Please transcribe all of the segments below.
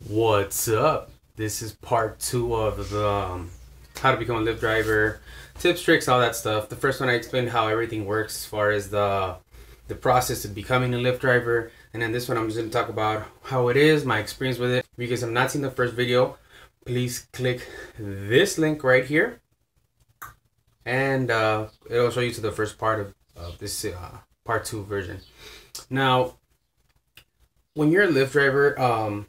What's up? This is part 2 of the how to become a Lyft driver, tips, tricks, all that stuff. The first one I explained how everything works as far as the process of becoming a Lyft driver, and then this one I'm just going to talk about how it is, my experience with it. Because I'm not seeing the first video, please click this link right here, and it'll show you to the first part of this part 2 version. Now, when you're a Lyft driver,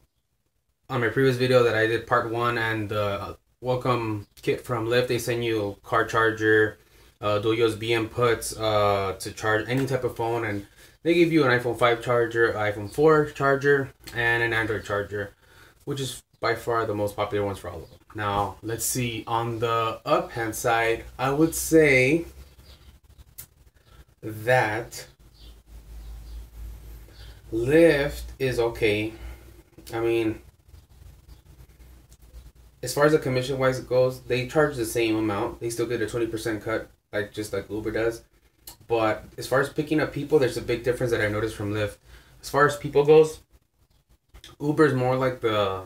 on my previous video that I did part 1 and the welcome kit from Lyft, they send you a car charger, dual USB inputs to charge any type of phone, and they give you an iPhone 5 charger, iPhone 4 charger, and an Android charger, which is by far the most popular ones for all of them. Now, let's see, on the up hand side, I would say that Lyft is okay. I mean, as far as the commission wise goes, they charge the same amount. They still get a 20% cut, just like Uber does. But as far as picking up people, there's a big difference that I noticed from Lyft. As far as people goes, Uber is more like the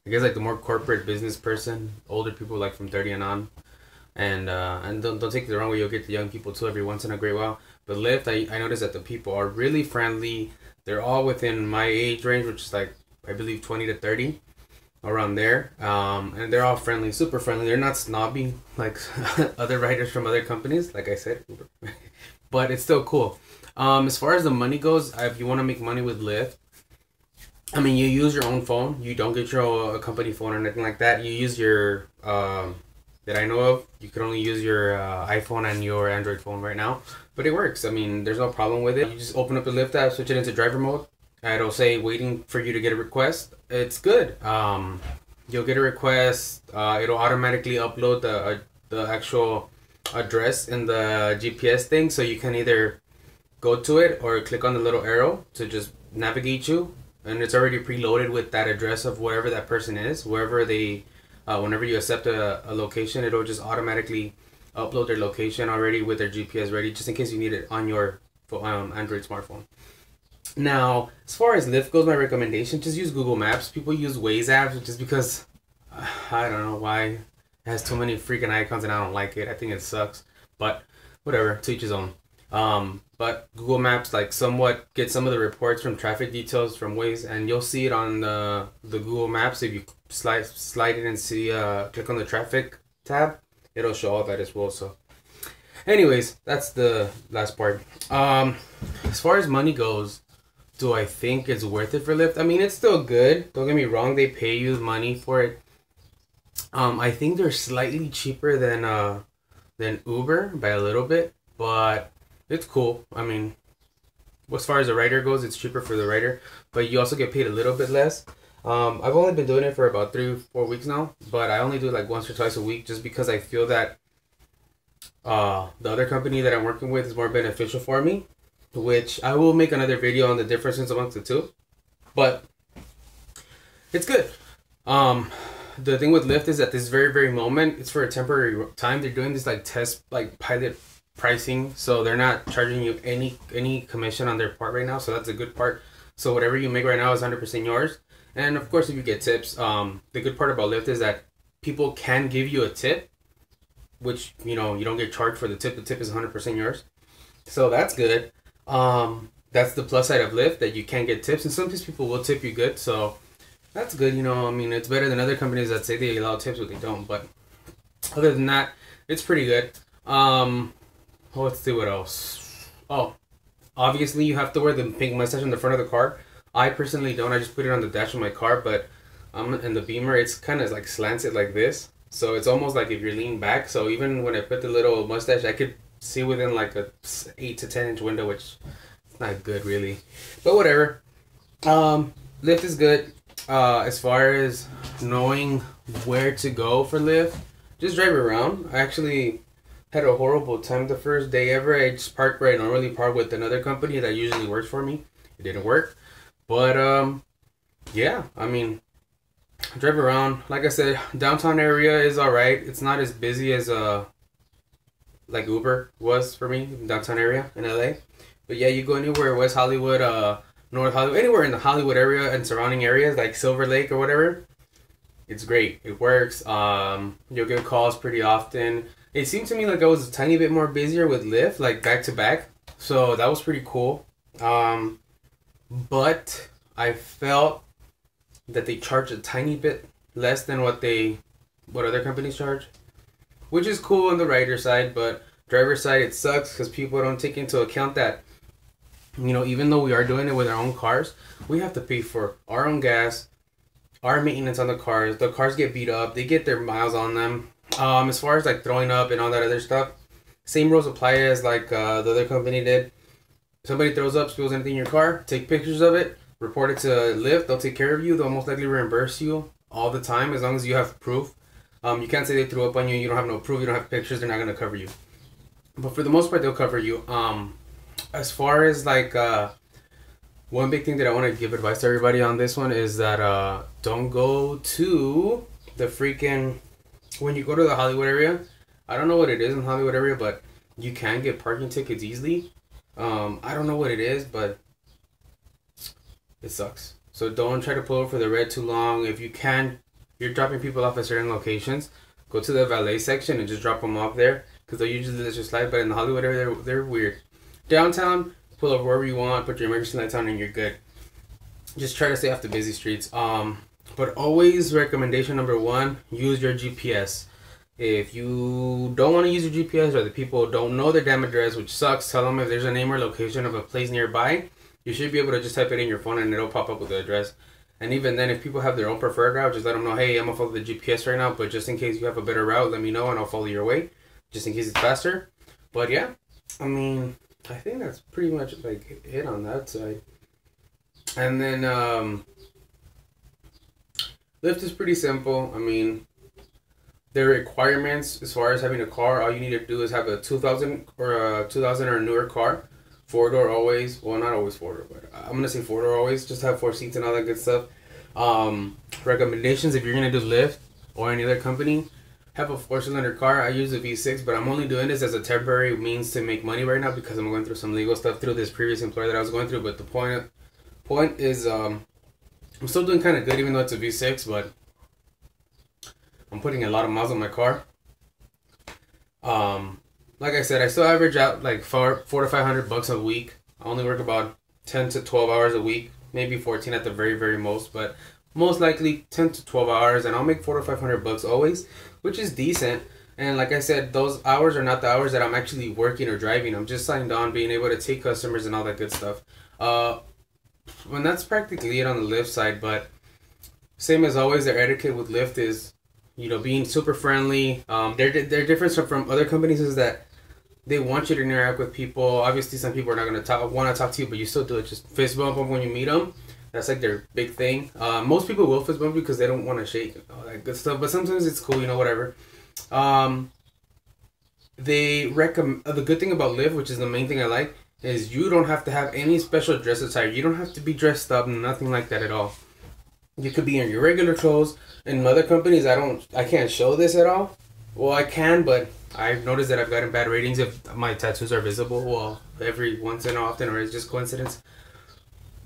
more corporate business person, older people like from 30 and on. And don't take it the wrong way, you'll get the young people too every once in a great while. But Lyft, I noticed that the people are really friendly. They're all within my age range, which is like, I believe 20 to 30. Around there, and they're all friendly, super friendly. They're not snobby like other riders from other companies, like I said, but it's still cool. As far as the money goes, if you want to make money with Lyft, I mean, you use your own phone. You don't get your company phone or anything like that. You use your that I know of. You can only use your iPhone and your Android phone right now, but it works. I mean, there's no problem with it. You just open up the Lyft app, switch it into driver mode. It'll say waiting for you to get a request. It's good. You'll get a request. It'll automatically upload the actual address in the GPS thing, so you can either go to it or click on the little arrow to just navigate you, and it's already preloaded with that address of wherever that person is. Wherever they, whenever you accept a location, it'll just automatically upload their location already with their GPS ready, just in case you need it on your Android smartphone. Now, as far as Lyft goes, my recommendation, just use Google Maps. People use Waze apps just because, I don't know why, it has too many freaking icons and I don't like it. I think it sucks, but whatever, to each his own. But Google Maps, like, somewhat get some of the reports from traffic details from Waze, and you'll see it on the Google Maps. If you slide it and see, click on the traffic tab, it'll show all that as well. So anyways, that's the last part. As far as money goes, do I think it's worth it for Lyft? I mean, it's still good. Don't get me wrong. They pay you money for it. I think they're slightly cheaper than Uber by a little bit, but it's cool. I mean, as far as the rider goes, it's cheaper for the rider, but you also get paid a little bit less. I've only been doing it for about 3-4 weeks now, but I only do it like once or twice a week just because I feel that the other company that I'm working with is more beneficial for me, which I will make another video on the differences amongst the two, but it's good. The thing with Lyft is at this very moment, it's for a temporary time. They're doing this like test, like pilot pricing, so they're not charging you any commission on their part right now, so that's a good part. So whatever you make right now is 100% yours, and of course if you get tips, the good part about Lyft is that people can give you a tip, which, you know, you don't get charged for the tip. The tip is 100% yours, so that's good. That's the plus side of Lyft, that you can get tips, and sometimes people will tip you good, so that's good. You know, I mean, it's better than other companies that say they allow tips but they don't. But other than that, it's pretty good. Let's see what else. Oh, obviously you have to wear the pink mustache on the front of the car. I personally don't. I just put it on the dash of my car, but in the Beamer, it's kind of like slanted like this, so it's almost like if you're leaning back. So even when I put the little mustache, I could see within like a 8 to 10 inch window, which is not good really, but whatever. Lyft is good. As far as knowing where to go for Lyft, just drive around. I actually had a horrible time the first day ever. I just parked where I normally park with another company that usually works for me. It didn't work, but yeah, I mean, drive around. Like I said, downtown area is alright. It's not as busy as like Uber was for me, downtown area in LA. But yeah, you go anywhere, West Hollywood, North Hollywood, anywhere in the Hollywood area and surrounding areas like Silver Lake or whatever, it's great. It works. You'll get calls pretty often. It seemed to me like I was a tiny bit more busier with Lyft, like back to back. So that was pretty cool. But I felt that they charge a tiny bit less than what other companies charge, which is cool on the rider side, but driver side it sucks because people don't take into account that, you know, even though we are doing it with our own cars, we have to pay for our own gas, our maintenance on the cars. The cars get beat up, they get their miles on them. As far as like throwing up and all that other stuff, same rules apply as like the other company did. Somebody throws up, spills anything in your car, take pictures of it, report it to Lyft. They'll take care of you. They'll most likely reimburse you all the time as long as you have proof. You can't say they threw up on you. You don't have no proof. You don't have pictures. They're not gonna cover you. But for the most part, they'll cover you. As far as like one big thing that I want to give advice to everybody on this one is that don't go to the freaking, when you go to the Hollywood area. I don't know what it is in the Hollywood area, but you can get parking tickets easily. I don't know what it is, but it sucks. So don't try to pull over for the red too long. If you can, you're dropping people off at certain locations, go to the valet section and just drop them off there, because they'll usually let you slide. But in the Hollywood area, they're weird. Downtown, pull over wherever you want, put your emergency lights on, and you're good. Just try to stay off the busy streets. But always, recommendation number one, use your GPS. If you don't want to use your GPS, or the people don't know their damn address, which sucks, tell them if there's a name or location of a place nearby. You should be able to just type it in your phone and it'll pop up with the address. And even then, if people have their own preferred route, just let them know, hey, I'm going to follow the GPS right now, but just in case you have a better route, let me know and I'll follow your way, just in case it's faster. But yeah, I mean, I think that's pretty much like it on that side. And then Lyft is pretty simple. I mean, their requirements as far as having a car, all you need to do is have a 2000 or newer car. 4-door always. Well, not always 4-door, but I'm going to say 4-door always. Just have 4 seats and all that good stuff. Recommendations, if you're going to do Lyft or any other company, have a 4-cylinder car. I use a V6, but I'm only doing this as a temporary means to make money right now because I'm going through some legal stuff through this previous employer that I was going through. But the point is, I'm still doing kind of good even though it's a V6, but I'm putting a lot of miles on my car. Like I said, I still average out like $400 to $500 a week. I only work about 10 to 12 hours a week, maybe 14 at the very, very most, but most likely 10 to 12 hours, and I'll make $400 to $500 always, which is decent. And like I said, those hours are not the hours that I'm actually working or driving. I'm just signed on, being able to take customers and all that good stuff. And that's practically it on the Lyft side, but same as always, their etiquette with Lyft is, you know, being super friendly. Their difference from other companies is that they want you to interact with people. Obviously, some people are not going to want to talk to you, but you still do it. Just fist bump them when you meet them. That's like their big thing. Most people will fist bump you because they don't want to shake all that good stuff. But sometimes it's cool, you know, whatever. They recommend, the good thing about Lyft, which is the main thing I like, is you don't have to have any special dress attire. You don't have to be dressed up, nothing like that at all. You could be in your regular clothes. In other companies, I can't show this at all. Well, I can, but I've noticed that I've gotten bad ratings if my tattoos are visible. Well, every once in a often, or it's just coincidence.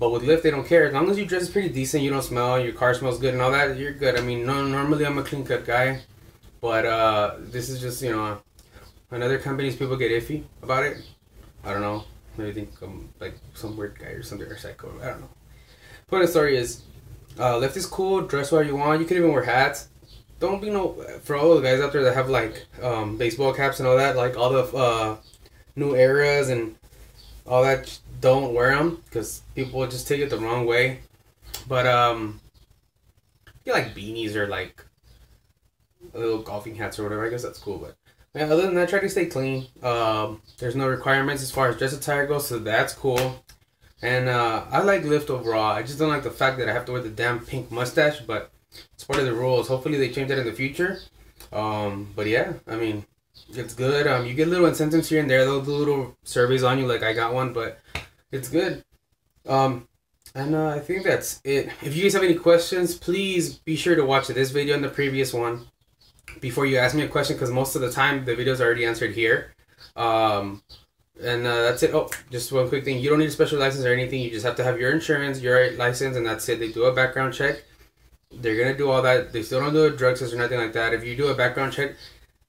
But with Lyft, they don't care. As long as you dress pretty decent, you don't smell, your car smells good and all that, you're good. I mean, normally I'm a clean cut guy, but this is just, you know, in other companies, people get iffy about it. I don't know. Maybe think I'm like some weird guy or something, or psycho. I don't know. Point of the story is, Lyft is cool. Dress what you want. You can even wear hats. Don't be for all the guys out there that have like baseball caps and all that, like all the new eras and all that. Don't wear them because people will just take it the wrong way. But get like beanies or like little golfing hats or whatever. I guess that's cool. But yeah, other than that, try to stay clean. There's no requirements as far as dress attire goes, so that's cool. And I like Lyft overall. I just don't like the fact that I have to wear the damn pink mustache, but it's part of the rules. Hopefully they change that in the future. But yeah, I mean, it's good. You get little incentives here and there. They'll do little surveys on you, like I got one, but it's good. And I think that's it. If you guys have any questions, please be sure to watch this video and the previous one before you ask me a question, because most of the time the videos are already answered here. And that's it. Oh, just one quick thing. You don't need a special license or anything. You just have to have your insurance, your license, and that's it. They do a background check. They're going to do all that. They still don't do a drug test or nothing like that. If you do a background check,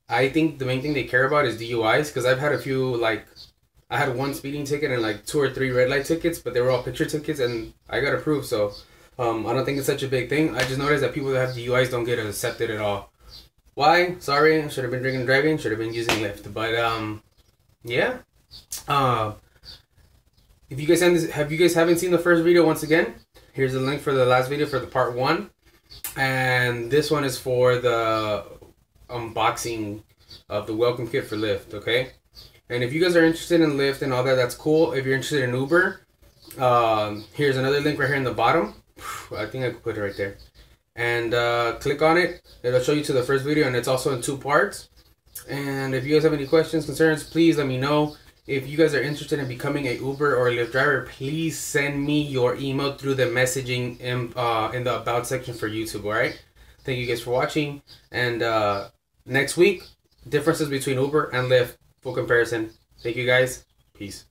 I think the main thing they care about is DUIs, because I've had a few, like, I had one speeding ticket and like 2 or 3 red light tickets, but they were all picture tickets, and I got approved. So I don't think it's such a big thing. I just noticed that people that have DUIs don't get accepted at all. Why? Sorry, should have been drinking and driving. Should have been using Lyft. But yeah. If you guys haven't seen the first video, once again, here's the link for the last video for the part 1, and this one is for the unboxing of the welcome kit for Lyft. Okay. And if you guys are interested in Lyft and all that, that's cool. If you're interested in Uber, here's another link right here in the bottom. I think I could put it right there. And click on it. It'll show you to the first video, and it's also in 2 parts. And if you guys have any questions, concerns, please let me know. If you guys are interested in becoming a Uber or a Lyft driver, please send me your email through the messaging in the About section for YouTube, alright? Thank you guys for watching. And next week, differences between Uber and Lyft. Full comparison. Thank you guys. Peace.